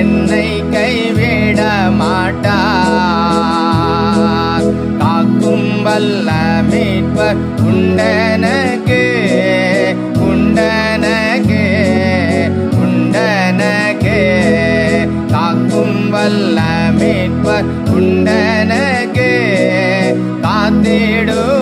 என்னை கைவிட மாட்டார். காக்கும் வல்ல மீட்பர் உண்டனக்கு உண்டனக்கு உண்டனக்கு. காக்கும் வல்ல மீட்பர் உண்டனக்கு காத்திடும்